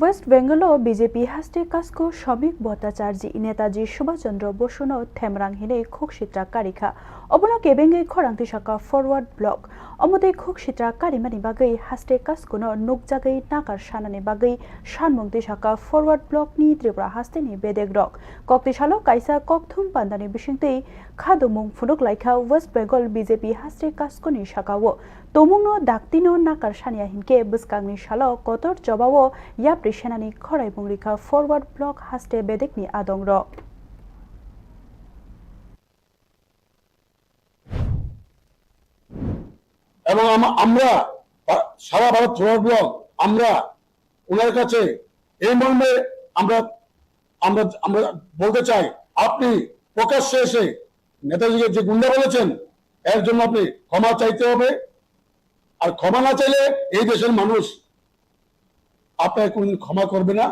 Waste Bengal BJP हास्ते Cosco श्रमिक भट्टाचार्य नेताजी सुभाष चंद्र बसुनो थेमरांग हिने खुक सित्रा कारिखा अबनो केबेंगे खरांति साका forward block अमते खुक सित्रा कारिमानि बागै हास्ते कास्कोनो नुकजागै नाकार सानानि बागै सानमुंति साका फरवार्ड ब्लक नि त्रिपुरा हास्तेनि बेदेग रक कक्तिसालो काइसा कक्थुम पान्दानि बिसिंतै खादुमुं फुनुक लाइखा वेस्ट बेंगल बीजेपी हास्ते कास्कोनि साकावो तमुंनो दाक्तिनो नाकार सानिया हिनके बुस्कांनि सालो कतर जबावो याप्रि सेनानि खराय बुंरिखा फरवार्ड ब्लक हास्ते बेदेकनि आदं र এবং আমরা সারা ভারত ফরওয়ার্ড ব্লক আমরা ওনার কাছে এই মর্মে আমরা আমরা আমরা বলতে চাই আপনি প্রকাশ্যে এসে নেতাজিকে যে গুন্ডা বলেছেন এর জন্য আপনি ক্ষমা চাইতে হবে আর ক্ষমা না চাইলে এই দেশের মানুষ আপনাকে কোনদিন ক্ষমা করবে না।